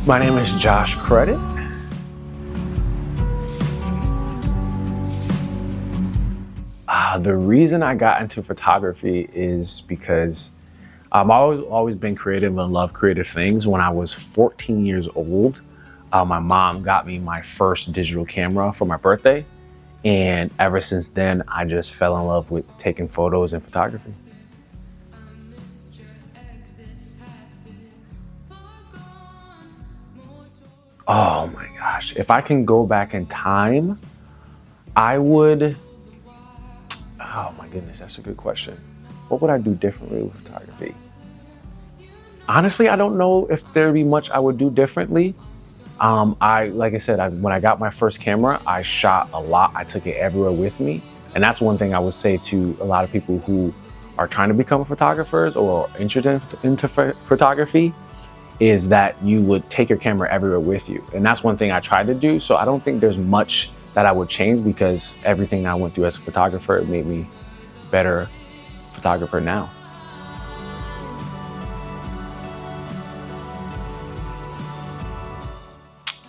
My name is Josh Credit. The reason I got into photography is because I've always been creative and love creative things. When I was 14 years old, my mom got me my first digital camera for my birthday. And ever since then, I just fell in love with taking photos and photography. Oh my gosh, if I can go back in time, I would, oh my goodness, that's a good question. What would I do differently with photography? Honestly, I don't know if there'd be much I would do differently. Like I said, when I got my first camera, I shot a lot. I took it everywhere with me. And that's one thing I would say to a lot of people who are trying to become photographers or interested into photography, is that you would take your camera everywhere with you. And that's one thing I tried to do. So I don't think there's much that I would change, because everything I went through as a photographer made me a better photographer now.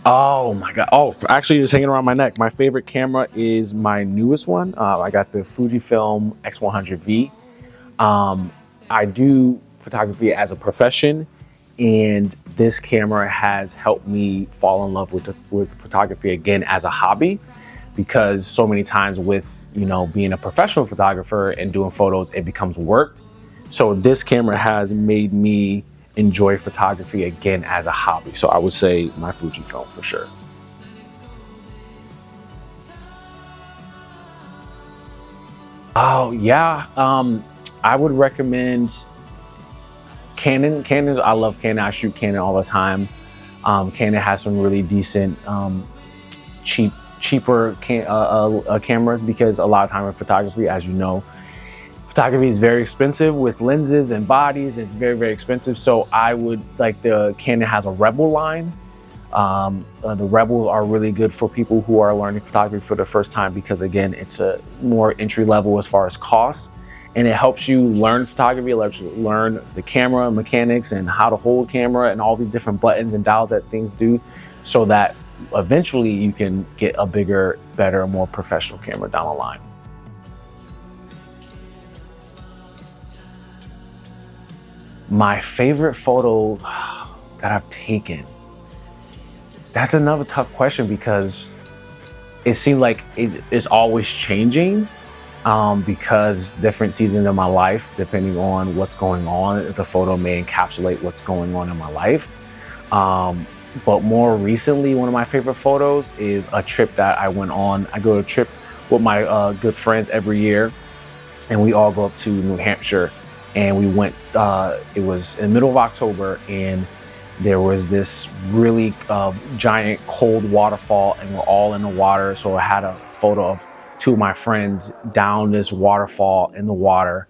Oh my God. Oh, actually just hanging around my neck. My favorite camera is my newest one. I got the Fujifilm X100V. I do photography as a profession, and this camera has helped me fall in love with photography again as a hobby, because so many times with, being a professional photographer and doing photos, it becomes work. So this camera has made me enjoy photography again as a hobby. So I would say my Fujifilm for sure. Oh yeah, I would recommend Canon. I love Canon. I shoot Canon all the time. Canon has some really decent, cheaper cameras, because a lot of time in photography, as you know, photography is very expensive with lenses and bodies. It's very, very expensive. So I would like, the Canon has a Rebel line. The Rebels are really good for people who are learning photography for the first time, because again, it's a more entry level as far as costs, and it helps you learn photography. It lets you learn the camera mechanics and how to hold camera and all these different buttons and dials that things do, so that eventually you can get a bigger, better, more professional camera down the line. My favorite photo that I've taken, that's another tough question, because it seems like it is always changing, because different seasons of my life, depending on what's going on, the photo may encapsulate what's going on in my life. But more recently, one of my favorite photos is a trip that I went on. I go to a trip with my good friends every year, and we all go up to New Hampshire. And we went, it was in the middle of October, and there was this really giant cold waterfall, and we're all in the water. So I had a photo of two of my friends down this waterfall in the water,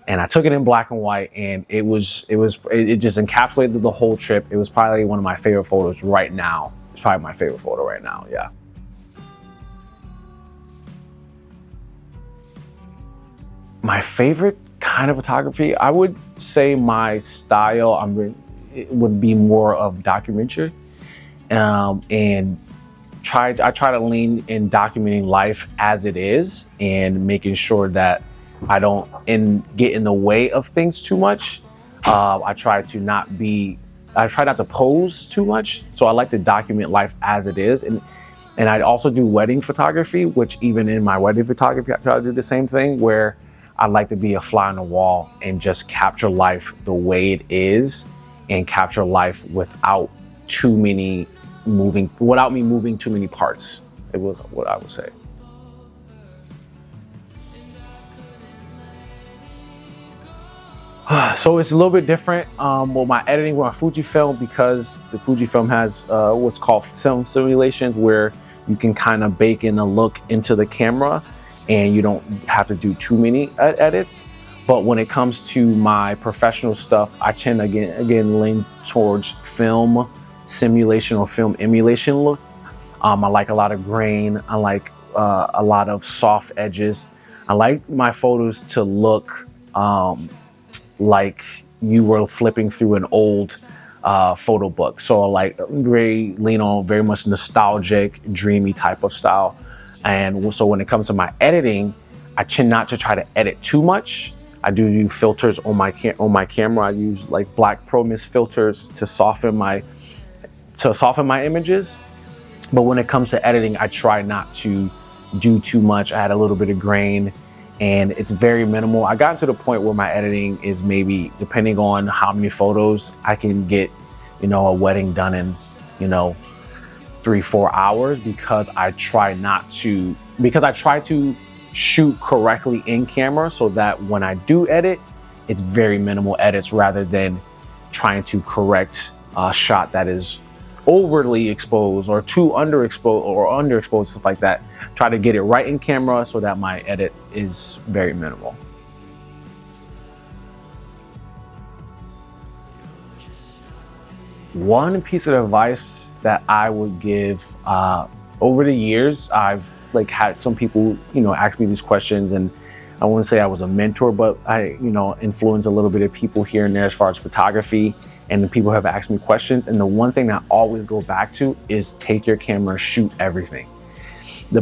and I took it in black and white, and it just encapsulated the whole trip. It was probably one of my favorite photos right now. It's probably my favorite photo right now, yeah. My favorite kind of photography, I would say my style it would be more of documentary, and I try to lean in documenting life as it is, and making sure that I don't get in the way of things too much. I try not to pose too much, so I like to document life as it is. And I also do wedding photography, which even in my wedding photography, I try to do the same thing, where I like to be a fly on the wall and just capture life the way it is, and capture life without me moving too many parts. It was what I would say. So it's a little bit different with my editing with my Fujifilm, because the Fujifilm has what's called film simulations, where you can kind of bake in a look into the camera, and you don't have to do too many edits. But when it comes to my professional stuff, I tend to again lean towards film simulation or film emulation look. I like a lot of grain. I like a lot of soft edges. I like my photos to look like you were flipping through an old photo book. So like very lean on very much nostalgic, dreamy type of style. And so when it comes to my editing, I tend not to try to edit too much. I do use filters on my camera. I use like Black Pro Mist filters to soften my images. But when it comes to editing, I try not to do too much. I add a little bit of grain, and it's very minimal. I got to the point where my editing is maybe, depending on how many photos, I can get, a wedding done in, 3-4 hours, because I try to shoot correctly in camera, so that when I do edit, it's very minimal edits rather than trying to correct a shot that is overly exposed or too underexposed, stuff like that. Try to get it right in camera so that my edit is very minimal. One piece of advice that I would give, over the years, I've had some people, ask me these questions, and I wouldn't say I was a mentor, but I, influenced a little bit of people here and there as far as photography, and the people have asked me questions. And the one thing that I always go back to is take your camera, shoot everything. The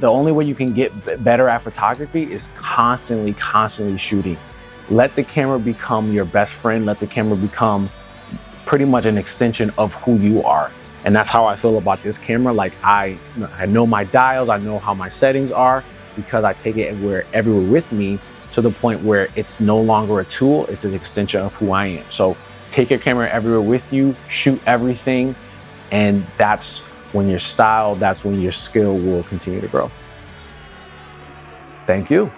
only way you can get better at photography is constantly shooting. Let the camera become your best friend. Let the camera become pretty much an extension of who you are. And that's how I feel about this camera. Like I know my dials, I know how my settings are, because I take it everywhere with me, to the point where it's no longer a tool, it's an extension of who I am. So take your camera everywhere with you, shoot everything, and that's when your skill will continue to grow. Thank you.